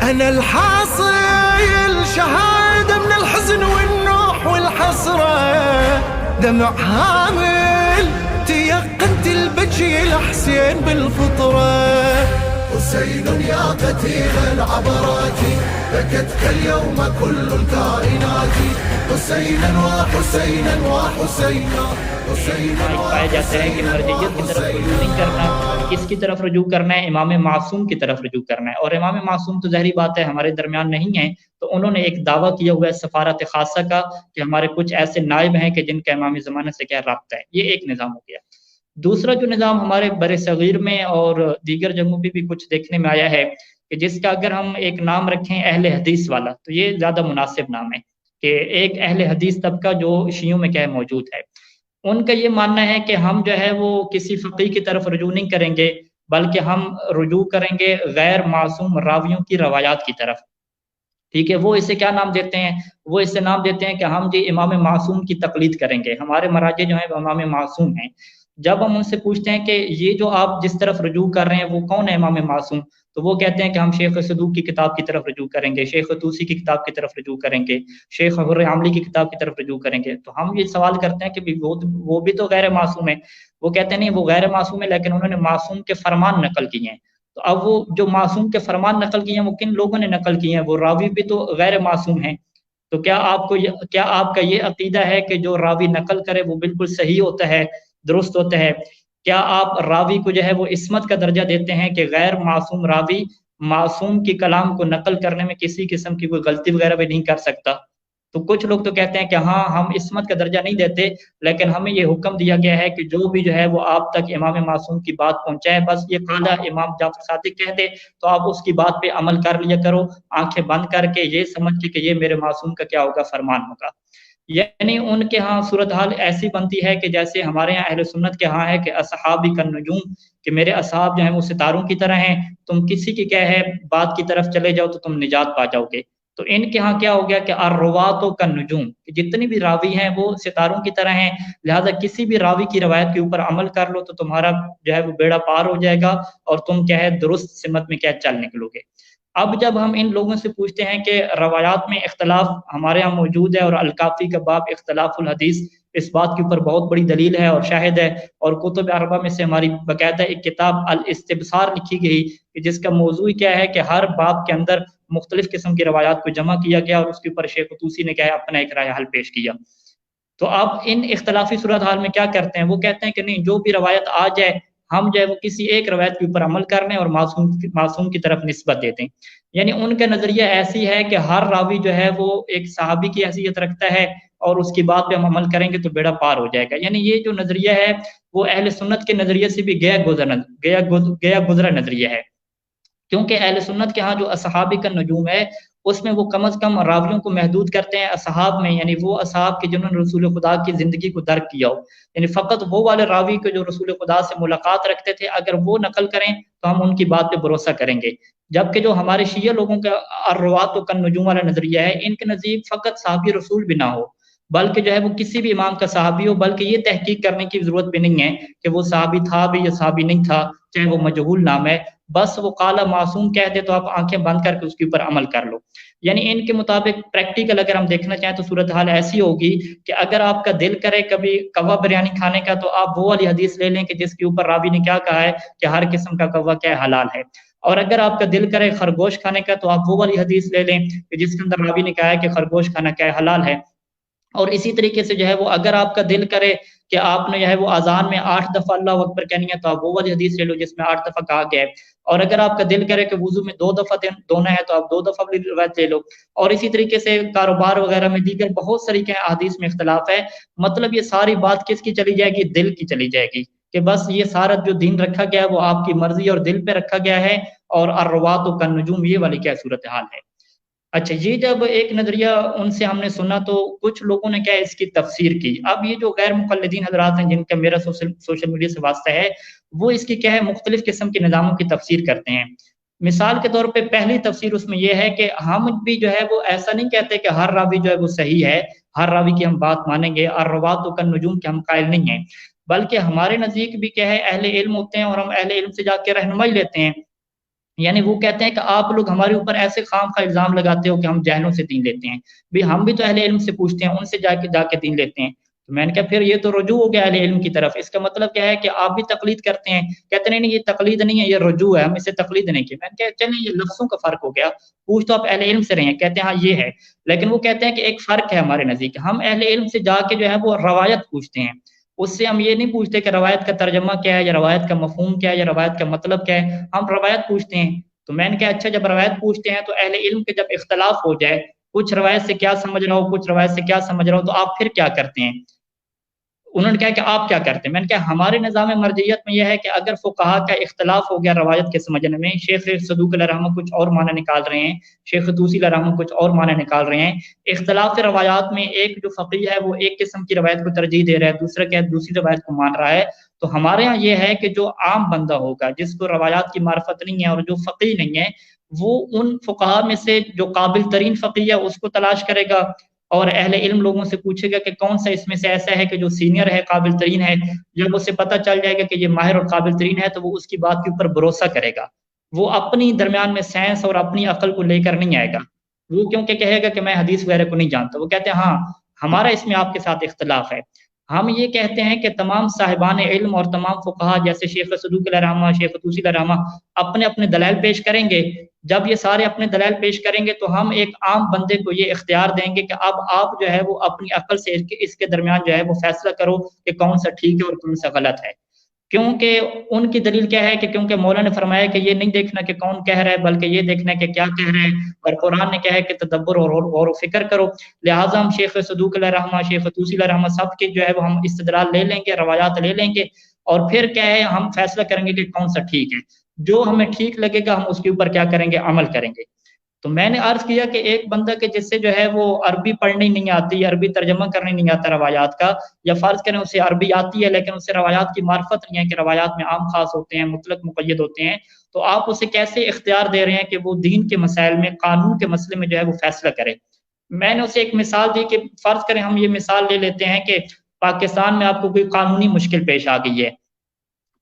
أنا الحاصل شهادة من الحزن والنوح والحسرة، دمع هامل تيقنت البكي لحسين بالفطرة. حسين يا قتيل العبرات بكتك اليوم كل الكائنات، حسينا وحسينا وحسينا پایا جاتا ہے کہ مرجعیت کی طرف رجوع نہیں کرنا، کس کی طرف رجوع کرنا ہے؟ امام معصوم کی طرف رجوع کرنا ہے. اور امام معصوم تو ظاہری بات ہے ہمارے درمیان نہیں ہے، تو انہوں نے ایک دعویٰ کیا ہوا ہے سفارت خاصہ کا کہ ہمارے کچھ ایسے نائب ہیں کہ جن کا امام زمانہ سے کیا رابطہ ہے. یہ ایک نظام ہو گیا. دوسرا جو نظام ہمارے بر صغیر میں اور دیگر جگہوں پہ بھی کچھ دیکھنے میں آیا ہے کہ جس کا اگر ہم ایک نام رکھیں اہل حدیث والا، تو یہ زیادہ مناسب نام ہے کہ ایک اہل حدیث طبقہ جو شیعوں میں کیا موجود ہے. ان کا یہ ماننا ہے کہ ہم جو ہے وہ کسی فقیہ کی طرف رجوع نہیں کریں گے، بلکہ ہم رجوع کریں گے غیر معصوم راویوں کی روایات کی طرف. ٹھیک ہے، وہ اسے کیا نام دیتے ہیں؟ وہ اسے نام دیتے ہیں کہ ہم جی امام معصوم کی تقلید کریں گے، ہمارے مراجع جو ہیں وہ امام معصوم ہیں. جب ہم ان سے پوچھتے ہیں کہ یہ جو آپ جس طرف رجوع کر رہے ہیں وہ کون ہے امام معصوم، تو وہ کہتے ہیں کہ ہم شیخ صدوق کی کتاب کی طرف رجوع کریں گے، شیخ طوسی کی کتاب کی طرف رجوع کریں گے، شیخ حر عاملی کی کتاب کی طرف رجوع کریں گے. تو ہم یہ سوال کرتے ہیں کہ وہ بھی تو غیر معصوم ہے. وہ کہتے ہیں نہیں، وہ غیر معصوم ہے لیکن انہوں نے معصوم کے فرمان نقل کیے ہیں. تو اب وہ جو معصوم کے فرمان نقل کیے ہیں وہ کن لوگوں نے نقل کیے ہیں؟ وہ راوی بھی تو غیر معصوم ہیں. تو کیا آپ کا یہ عقیدہ ہے کہ جو راوی نقل کرے وہ بالکل صحیح ہوتا ہے، درست ہوتا ہے؟ کیا آپ راوی کو جو ہے وہ عصمت کا درجہ دیتے ہیں کہ غیر معصوم راوی معصوم کی کلام کو نقل کرنے میں کسی قسم کی کوئی غلطی وغیرہ بھی نہیں کر سکتا؟ تو کچھ لوگ تو کہتے ہیں کہ ہاں ہم عصمت کا درجہ نہیں دیتے، لیکن ہمیں یہ حکم دیا گیا ہے کہ جو بھی جو ہے وہ آپ تک امام معصوم کی بات پہنچائے، بس یہ قال امام جعفر صادق کہہ دے تو آپ اس کی بات پہ عمل کر لیا کرو، آنکھیں بند کر کے یہ سمجھ کے کہ یہ میرے معصوم کا کیا ہوگا، فرمان ہوگا. یعنی ان کے ہاں صورتحال ایسی بنتی ہے کہ جیسے ہمارے ہاں اہل سنت کے ہاں ہے کہ اصحابی کا نجوم، کہ میرے اصحاب جو ہیں وہ ستاروں کی طرح ہیں، تم کسی کی کیا ہے بات کی طرف چلے جاؤ تو تم نجات پا جاؤ گے. تو ان کے ہاں کیا ہو گیا کہ الرواتو کا نجوم، جتنی بھی راوی ہیں وہ ستاروں کی طرح ہیں، لہذا کسی بھی راوی کی روایت کے اوپر عمل کر لو تو تمہارا جو ہے وہ بیڑا پار ہو جائے گا اور تم کیا ہے درست سمت میں کیا چل نکلو گے. اب جب ہم ان لوگوں سے پوچھتے ہیں کہ روایات میں اختلاف ہمارے ہاں موجود ہے اور الکافی کا باب اختلاف الحدیث اس بات کے اوپر بہت بڑی دلیل ہے اور شاہد ہے، اور کتب اربعہ میں سے ہماری باقاعدہ ایک کتاب الاستبصار لکھی گئی کہ جس کا موضوع کیا ہے کہ ہر باب کے اندر مختلف قسم کی روایات کو جمع کیا گیا اور اس کے اوپر شیخ طوسی نے کیا ہے اپنا ایک رائے حل پیش کیا. تو آپ ان اختلافی صورتحال میں کیا کرتے ہیں؟ وہ کہتے ہیں کہ نہیں، جو بھی روایت آ جائے ہم جو ہے وہ کسی ایک روایت کے اوپر عمل کرنے اور معصوم کی طرف نسبت دیتے ہیں. یعنی ان کا نظریہ ایسی ہے کہ ہر راوی جو ہے وہ ایک صحابی کی حیثیت رکھتا ہے اور اس کی بات پہ ہم عمل کریں گے تو بیڑا پار ہو جائے گا. یعنی یہ جو نظریہ ہے وہ اہل سنت کے نظریے سے بھی گیا گزرا نظریہ ہے، کیونکہ اہل سنت کے ہاں جو اصحابی کا نجوم ہے اس میں وہ کم از کم راویوں کو محدود کرتے ہیں اصحاب میں، یعنی وہ اصحاب کے جنہوں نے رسول خدا کی زندگی کو درک کیا ہو، یعنی فقط وہ والے راوی کے جو رسول خدا سے ملاقات رکھتے تھے اگر وہ نقل کریں تو ہم ان کی بات پہ بھروسہ کریں گے. جبکہ جو ہمارے شیعہ لوگوں کا الروات و نجوم والا نظریہ ہے، ان کے نزدیک فقط صحابی رسول بھی نہ ہو بلکہ جو ہے وہ کسی بھی امام کا صحابی ہو، بلکہ یہ تحقیق کرنے کی ضرورت بھی نہیں ہے کہ وہ صحابی تھا بھی یا صحابی نہیں تھا، چاہے وہ مجہول نام ہے، بس وہ قال معصوم کہہ دے تو آپ آنکھیں بند کر کے اس کے اوپر عمل کر لو. یعنی ان کے مطابق پریکٹیکل اگر ہم دیکھنا چاہیں تو صورتحال ایسی ہوگی کہ اگر آپ کا دل کرے کبھی کوا بریانی کھانے کا تو آپ وہ والی حدیث لے لیں کہ جس کے اوپر راوی نے کیا کہا ہے کہ ہر قسم کا کوا کیا حلال ہے، اور اگر آپ کا دل کرے خرگوش کھانے کا تو آپ وہ والی حدیث لے لیں کہ جس کے اندر راوی نے کہا ہے کہ خرگوش کھانا کیا حلال ہے. اور اسی طریقے سے جو ہے وہ اگر آپ کا دل کرے کہ آپ نے جو ہے وہ اذان میں 8 دفعہ اللہ اکبر کہنی ہے تو آپ وہ والی حدیث لے لو جس میں 8 دفعہ کہا گیا ہے، اور اگر آپ کا دل کرے کہ وضو میں 2 دفعہ دھونا ہے تو آپ 2 دفعہ بھی روایت لے لو. اور اسی طریقے سے کاروبار وغیرہ میں دیگر بہت ساری احادیث میں اختلاف ہے. مطلب یہ ساری بات کس کی چلی جائے گی؟ دل کی چلی جائے گی کہ بس یہ سارا جو دین رکھا گیا ہے وہ آپ کی مرضی اور دل پہ رکھا گیا ہے، اور الروات و النجوم یہ والی کیا صورتحال ہے. اچھا، یہ جب ایک نظریہ ان سے ہم نے سنا تو کچھ لوگوں نے کیا اس کی تفسیر کی. اب یہ جو غیر مقلدین حضرات ہیں جن کا میرا سوشل میڈیا سے واسطہ ہے، وہ اس کی کیا ہے مختلف قسم کے نظاموں کی تفسیر کرتے ہیں. مثال کے طور پہ پہلی تفسیر اس میں یہ ہے کہ ہم بھی جو ہے وہ ایسا نہیں کہتے کہ ہر راوی جو ہے وہ صحیح ہے، ہر راوی کی ہم بات مانیں گے، الروات و النجوم کے ہم قائل نہیں ہیں، بلکہ ہمارے نزدیک بھی کیا ہے اہل علم ہوتے ہیں اور ہم اہل علم سے جا کے رہنمائی لیتے ہیں. یعنی وہ کہتے ہیں کہ آپ لوگ ہمارے اوپر ایسے خام خواہ الزام لگاتے ہو کہ ہم جہلوں سے دین لیتے ہیں، بھی ہم بھی تو اہل علم سے پوچھتے ہیں، ان سے جا کے دین لیتے ہیں۔ تو میں نے کہا پھر یہ تو رجوع ہو گیا اہل علم کی طرف، اس کا مطلب کیا ہے کہ آپ بھی تقلید کرتے ہیں؟ کہتے نہیں نہیں یہ تقلید نہیں ہے، یہ رجوع ہے، ہم اسے تقلید نہیں کی۔ میں نے کہا چلیں یہ لفظوں کا فرق ہو گیا، پوچھ تو آپ اہل علم سے رہے ہیں، کہتے ہیں ہاں یہ ہے، لیکن وہ کہتے ہیں کہ ایک فرق ہے ہمارے نزدیک، ہم اہل علم سے جا کے جو ہے وہ روایت پوچھتے ہیں، اس سے ہم یہ نہیں پوچھتے کہ روایت کا ترجمہ کیا ہے یا روایت کا مفہوم کیا ہے یا روایت کا مطلب کیا ہے، ہم روایت پوچھتے ہیں۔ تو میں نے کہا اچھا جب روایت پوچھتے ہیں تو اہل علم کے جب اختلاف ہو جائے، کچھ روایت سے کیا سمجھ رہا ہو، کچھ روایت سے کیا سمجھ رہا ہو، تو آپ پھر کیا کرتے ہیں؟ انہوں نے کہا کہ آپ کیا کرتے ہیں؟ میں نے کہا ہمارے نظام مرجعیت میں یہ ہے کہ اگر فقہا کا اختلاف ہو گیا روایت کے سمجھنے میں، شیخ صدوق علیہ رحمہ کچھ اور معنی نکال رہے ہیں، شیخ طوسی علیہ رحمہ کچھ اور معنی نکال رہے ہیں، اختلاف روایات میں ایک جو فقیہ ہے وہ ایک قسم کی روایت کو ترجیح دے رہا ہے، دوسرا کیا ہے دوسری روایت کو مان رہا ہے، تو ہمارے ہاں یہ ہے کہ جو عام بندہ ہوگا جس کو روایات کی معرفت نہیں ہے اور جو فقیہ نہیں ہے، وہ ان فقہا میں سے جو قابل ترین فقیہ ہے اس کو تلاش کرے گا، اور اہل علم لوگوں سے پوچھے گا کہ کون سا اس میں سے ایسا ہے کہ جو سینئر ہے، قابل ترین ہے، جب اسے پتہ چل جائے گا کہ یہ ماہر اور قابل ترین ہے تو وہ اس کی بات کے اوپر بھروسہ کرے گا، وہ اپنی درمیان میں سائنس اور اپنی عقل کو لے کر نہیں آئے گا، وہ کیونکہ کہے گا کہ میں حدیث وغیرہ کو نہیں جانتا، وہ کہتے ہیں ہاں ہمارا اس میں آپ کے ساتھ اختلاف ہے، ہم یہ کہتے ہیں کہ تمام صاحبان علم اور تمام فقہا جیسے شیخ صدوق علیہ رحمہ، شیخ طوسی علیہ رحمہ اپنے اپنے دلائل پیش کریں گے، جب یہ سارے اپنے دلائل پیش کریں گے تو ہم ایک عام بندے کو یہ اختیار دیں گے کہ اب آپ جو ہے وہ اپنی عقل سے اس کے درمیان جو ہے وہ فیصلہ کرو کہ کون سا ٹھیک ہے اور کون سا غلط ہے، کیونکہ ان کی دلیل کیا ہے کہ کیونکہ مولا نے فرمایا کہ یہ نہیں دیکھنا کہ کون کہہ رہا ہے بلکہ یہ دیکھنا ہے کہ کیا کہہ رہا ہے، اور قرآن نے کہا ہے کہ تدبر اور غور و فکر کرو، لہٰذا ہم شیخ صدوق علیہ رحمہ، شیخ طوسی علیہ رحمہ سب کے جو ہے وہ ہم استدلال لے لیں گے، روایات لے لیں گے، اور پھر کیا ہے ہم فیصلہ کریں گے کہ کون سا ٹھیک ہے، جو ہمیں ٹھیک لگے گا ہم اس کے اوپر کیا کریں گے، عمل کریں گے۔ تو میں نے عرض کیا کہ ایک بندہ کہ جس سے جو ہے وہ عربی پڑھنی نہیں آتی، عربی ترجمہ کرنے نہیں آتا روایات کا، یا فرض کریں اسے عربی آتی ہے لیکن اسے روایات کی معرفت نہیں ہے کہ روایات میں عام خاص ہوتے ہیں، مطلق مقید ہوتے ہیں، تو آپ اسے کیسے اختیار دے رہے ہیں کہ وہ دین کے مسائل میں، قانون کے مسئلے میں جو ہے وہ فیصلہ کرے؟ میں نے اسے ایک مثال دی کہ فرض کریں ہم یہ مثال لے لیتے ہیں کہ پاکستان میں آپ کو کوئی قانونی مشکل پیش آ گئی ہے،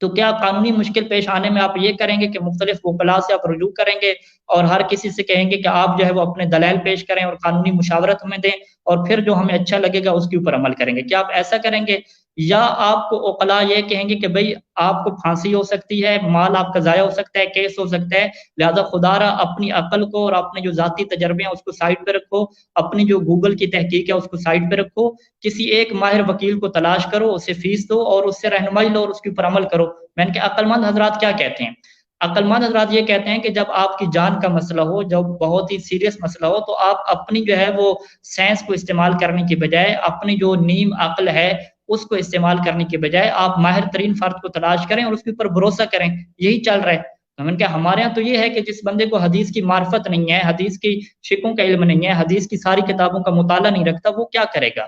تو کیا قانونی مشکل پیش آنے میں آپ یہ کریں گے کہ مختلف وکلاء سے آپ رجوع کریں گے اور ہر کسی سے کہیں گے کہ آپ جو ہے وہ اپنے دلائل پیش کریں اور قانونی مشاورت ہمیں دیں اور پھر جو ہمیں اچھا لگے گا اس کے اوپر عمل کریں گے؟ کیا آپ ایسا کریں گے؟ یا آپ کو وکلاء یہ کہیں گے کہ بھئی آپ کو پھانسی ہو سکتی ہے، مال آپ کا ضائع ہو سکتا ہے، کیس ہو سکتا ہے، لہذا خدا را اپنی عقل کو اور اپنے جو ذاتی تجربے ہیں اس کو سائڈ پہ رکھو، اپنی جو گوگل کی تحقیق ہے اس کو سائڈ پہ رکھو، کسی ایک ماہر وکیل کو تلاش کرو، اسے فیس دو اور اس سے رہنمائی لو اور اس کے اوپر عمل کرو۔ میں نے کہا عقل مند حضرات کیا کہتے ہیں؟ عقل مند حضرات یہ کہتے ہیں کہ جب آپ کی جان کا مسئلہ ہو، جب بہت ہی سیریس مسئلہ ہو، تو آپ اپنی جو ہے وہ سائنس کو استعمال کرنے کی بجائے، اپنی جو نیم عقل ہے اس کو استعمال کرنے کی بجائے آپ ماہر ترین فرد کو تلاش کریں اور اس کے اوپر بھروسہ کریں، یہی چل رہا ہے۔ تو میں نے کہا ہمارے یہاں تو یہ ہے کہ جس بندے کو حدیث کی معرفت نہیں ہے، حدیث کی شکوں کا علم نہیں ہے، حدیث کی ساری کتابوں کا مطالعہ نہیں رکھتا، وہ کیا کرے گا؟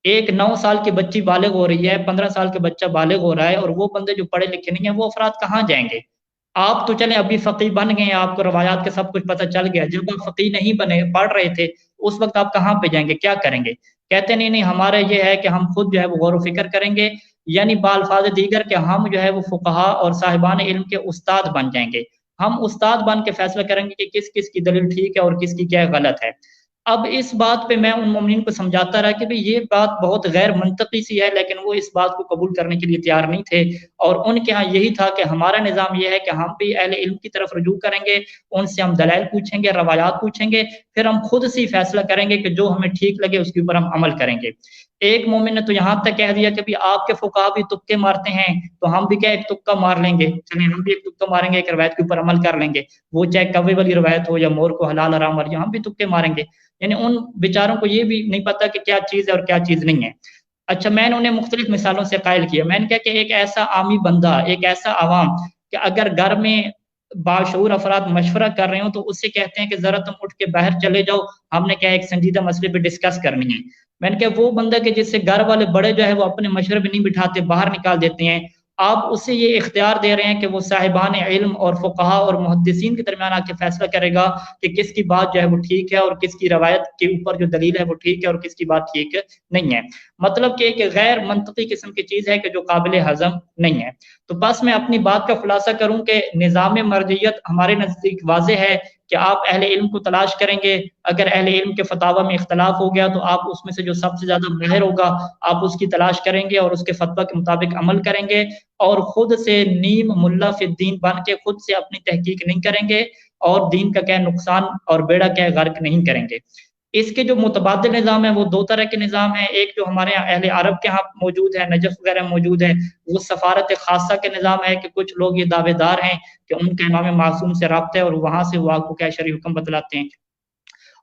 ایک 9 سال کی بچی بالغ ہو رہی ہے، 15 سال کا بچہ بالغ ہو رہا ہے، اور وہ بندے جو پڑھے لکھے نہیں ہیں وہ افراد کہاں جائیں گے؟ آپ تو چلیں ابھی فقیہ بن گئے ہیں، آپ کو روایات کا سب کچھ پتہ چل گیا، جب آپ فقیہ نہیں بنے، پڑھ رہے تھے، اس وقت آپ کہاں پہ جائیں گے، کیا کریں گے؟ کہتے نہیں نہیں ہمارا یہ ہے کہ ہم خود جو ہے وہ غور و فکر کریں گے، یعنی بالفاظ دیگر کہ ہم جو ہے وہ فقہا اور صاحبان علم کے استاد بن جائیں گے، ہم استاد بن کے فیصلہ کریں گے کہ کس کس کی دلیل ٹھیک ہے اور کس کی کیا غلط ہے۔ اب اس بات پہ میں ان مومنین کو سمجھاتا رہا کہ یہ بات بہت غیر منطقی سی ہے، لیکن وہ اس بات کو قبول کرنے کے لیے تیار نہیں تھے، اور ان کے ہاں یہی تھا کہ ہمارا نظام یہ ہے کہ ہم بھی اہل علم کی طرف رجوع کریں گے، ان سے ہم دلائل پوچھیں گے، روایات پوچھیں گے، پھر ہم خود سے فیصلہ کریں گے کہ جو ہمیں ٹھیک لگے اس کے اوپر ہم عمل کریں گے۔ ایک مومن نے تو یہاں تک کہہ دیا کہ بھی آپ کے فقہا بھی تکے مارتے ہیں تو ہم بھی کیا ایک تکا مار لیں گے، چلیں ہم بھی ایک تکا ماریں گے، ایک روایت کے اوپر عمل کر لیں گے، وہ چاہے کوے والی روایت ہو یا مور کو حلال حرام والی، ہم بھی تکے ماریں گے۔ یعنی ان بیچاروں کو یہ بھی نہیں پتا کہ کیا چیز ہے اور کیا چیز نہیں ہے۔ اچھا میں نے انہیں مختلف مثالوں سے قائل کیا، میں نے کہا کہ ایک ایسا عامی بندہ، ایک ایسا عوام کہ اگر گھر میں باشعور افراد مشورہ کر رہے ہوں تو اس سے کہتے ہیں کہ ذرا تم اٹھ کے باہر چلے جاؤ، ہم نے کیا ایک سنجیدہ مسئلے پہ ڈسکس کرنی ہے۔ میں نے کہا وہ بندہ کہ جس سے گھر والے بڑے جو ہے وہ اپنے مشورے بھی نہیں بٹھاتے، باہر نکال دیتے ہیں، آپ اسے یہ اختیار دے رہے ہیں کہ وہ صاحبان علم اور فقہا اور محدثین کے درمیان آ کے فیصلہ کرے گا کہ کس کی بات جو ہے وہ ٹھیک ہے اور کس کی روایت کے اوپر جو دلیل ہے وہ ٹھیک ہے اور کس کی بات ٹھیک نہیں ہے. مطلب کہ ایک غیر منطقی قسم کی چیز ہے کہ جو قابل ہضم نہیں ہے. تو بس میں اپنی بات کا خلاصہ کروں کہ نظام مرجعیت ہمارے نزدیک واضح ہے کہ آپ اہل علم کو تلاش کریں گے. اگر اہل علم کے فتاوی میں اختلاف ہو گیا تو آپ اس میں سے جو سب سے زیادہ ماہر ہوگا آپ اس کی تلاش کریں گے اور اس کے فتویٰ کے مطابق عمل کریں گے، اور خود سے نیم ملا فی الدین بن کے خود سے اپنی تحقیق نہیں کریں گے اور دین کا کیا نقصان اور بیڑا کیا غرق نہیں کریں گے. اس کے جو متبادل نظام ہیں وہ دو طرح کے نظام ہیں. ایک جو ہمارے یہاں اہل عرب کے ہاں موجود ہے، نجف وغیرہ موجود ہے، وہ سفارت خاصہ کے نظام ہے کہ کچھ لوگ یہ دعوے دار ہیں کہ ان کے امام معصوم سے رابطہ ہے اور وہاں سے وہ آپ کو کیا شرعی حکم بتلاتے ہیں.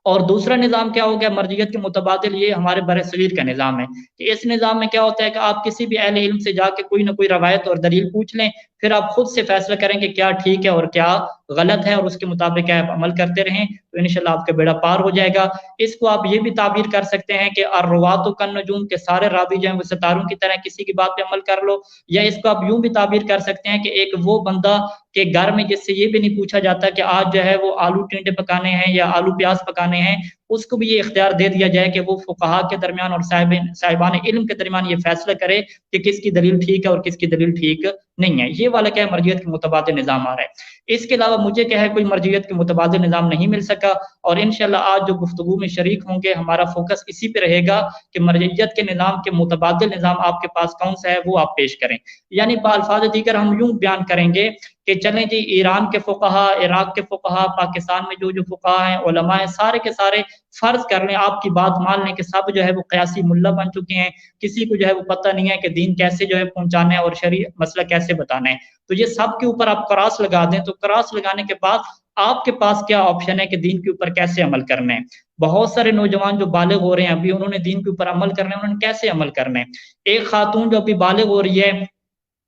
اور دوسرا نظام کیا ہو گیا مرجعیت کے متبادل، یہ ہمارے بر صغیر کا نظام ہے کہ اس نظام میں کیا ہوتا ہے کہ آپ کسی بھی اہل علم سے جا کے کوئی نہ کوئی روایت اور دلیل پوچھ لیں، پھر آپ خود سے فیصلہ کریں کہ کیا ٹھیک ہے اور کیا غلط ہے، اور اس کے مطابق آپ عمل کرتے رہیں تو انشاءاللہ آپ کا بیڑا پار ہو جائے گا. اس کو آپ یہ بھی تعبیر کر سکتے ہیں کہ الروات کالنجوم، کے سارے راوی جو ہیں وہ ستاروں کی طرح کسی کی بات پہ عمل کر لو. یا اس کو آپ یوں بھی تعبیر کر سکتے ہیں کہ ایک وہ بندہ کہ گھر میں جس سے یہ بھی نہیں پوچھا جاتا کہ آج جو ہے وہ آلو ٹینڈے پکانے ہیں یا آلو پیاز پکانے ہیں، اس کو بھی یہ اختیار دے دیا جائے کہ وہ فقہا کے درمیان اور صاحبان علم کے درمیان یہ فیصلہ کرے کہ کس کی دلیل ٹھیک ہے اور کس کی دلیل ٹھیک نہیں ہے. یہ والا کیا ہے مرجعیت کے متبادل نظام آ رہا ہے. اس کے علاوہ مجھے کیا ہے کوئی مرجعیت کے متبادل نظام نہیں مل سکا، اور انشاءاللہ آج جو گفتگو میں شریک ہوں گے ہمارا فوکس اسی پہ رہے گا کہ مرجعیت کے نظام کے متبادل نظام آپ کے پاس کون سا ہے وہ آپ پیش کریں. یعنی بالفاظ دیگر ہم یوں بیان کریں گے کہ چلیں جی ایران کے فقہا، عراق کے فقہا، پاکستان میں جو فقہا ہیں، علماء ہیں، سارے کے سارے فرض کر لیں آپ کی بات مان لیں کہ سب جو ہے وہ قیاسی ملا بن چکے ہیں، کسی کو جو ہے وہ پتہ نہیں ہے کہ دین کیسے جو ہے پہنچانا ہے اور شرعی مسئلہ کیسے بتانا ہے. تو یہ سب کے اوپر آپ کراس لگا دیں تو کراس لگانے کے بعد آپ کے پاس کیا آپشن ہے کہ دین کے اوپر کیسے عمل کرنا ہے. بہت سارے نوجوان جو بالغ ہو رہے ہیں ابھی، انہوں نے دین کے اوپر عمل کرنا ہے، انہوں نے کیسے عمل کرنا ہے. ایک خاتون جو ابھی بالغ ہو رہی ہے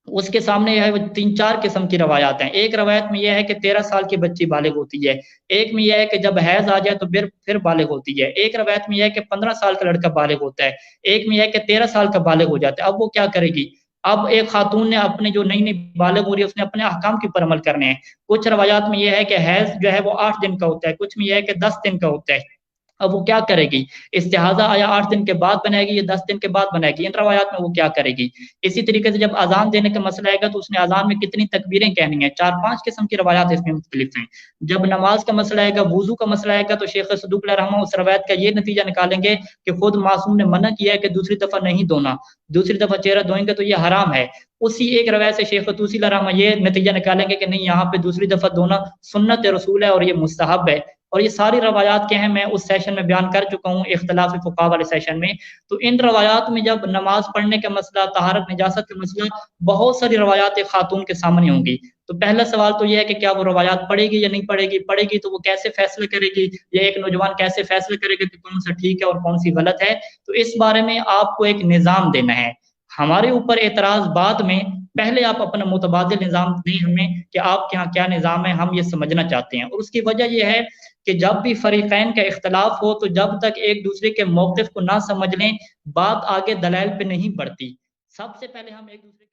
اس کے سامنے یہ ہے وہ 3-4 قسم کی روایات ہیں. ایک روایت میں یہ ہے کہ 13 سال کی بچی بالغ ہوتی ہے، ایک میں یہ ہے کہ جب حیض آ جائے تو پھر بالغ ہوتی ہے، ایک روایت میں یہ ہے کہ 15 سال کا لڑکا بالغ ہوتا ہے، ایک میں یہ ہے کہ 13 سال کا بالغ ہو جاتا ہے. اب وہ کیا کرے گی؟ اب ایک خاتون نے اپنے جو نئی نئی بالغ ہو رہی ہے اس نے اپنے احکام کے اوپر عمل کرنے ہیں. کچھ روایات میں یہ ہے کہ حیض جو ہے وہ 8 دن کا ہوتا ہے، کچھ میں یہ ہے کہ 10 دن کا ہوتا ہے. اب وہ کیا کرے گی؟ استحاضہ آیا 8 دن کے بعد بنائے گی یا 10 دن کے بعد بنائے گی؟ ان روایات میں وہ کیا کرے گی؟ اسی طریقے سے جب اذان دینے کا مسئلہ آئے گا تو اس نے اذان میں کتنی تکبیریں کہنی ہیں؟ 4-5 قسم کی روایات اس میں مختلف ہیں. جب نماز کا مسئلہ آئے گا، وضو کا مسئلہ آئے گا تو شیخ صدوق علیہ رحمہ اس روایت کا یہ نتیجہ نکالیں گے کہ خود معصوم نے منع کیا ہے کہ دوسری دفعہ نہیں دھونا، دوسری دفعہ چہرہ دھوئیں گے تو یہ حرام ہے. اسی ایک روایت سے شیخ طوسی علیہ رحمہ یہ نتیجہ نکالیں گے کہ نہیں، یہاں پہ دوسری دفعہ دھونا سنت رسول ہے اور یہ مستحب ہے. اور یہ ساری روایات کے ہیں، میں اس سیشن میں بیان کر چکا ہوں اختلاف فقہا والے سیشن میں. تو ان روایات میں جب نماز پڑھنے کا مسئلہ، طہارت نجاست کا مسئلہ، بہت ساری روایات ایک خاتون کے سامنے ہوں گی. تو پہلا سوال تو یہ ہے کہ کیا وہ روایات پڑھے گی یا نہیں پڑھے گی؟ پڑھے گی تو وہ کیسے فیصلہ کرے گی، یا ایک نوجوان کیسے فیصلہ کرے گا کہ کون سا ٹھیک ہے اور کون سی غلط ہے؟ تو اس بارے میں آپ کو ایک نظام دینا ہے. ہمارے اوپر اعتراض بعد میں، پہلے آپ اپنا متبادل نظام دیں ہمیں کہ آپ کے یہاں کیا نظام ہے، ہم یہ سمجھنا چاہتے ہیں. اور اس کی وجہ یہ ہے کہ جب بھی فریقین کا اختلاف ہو تو جب تک ایک دوسرے کے موقف کو نہ سمجھ لیں بات آگے دلائل پہ نہیں بڑھتی. سب سے پہلے ہم ایک دوسرے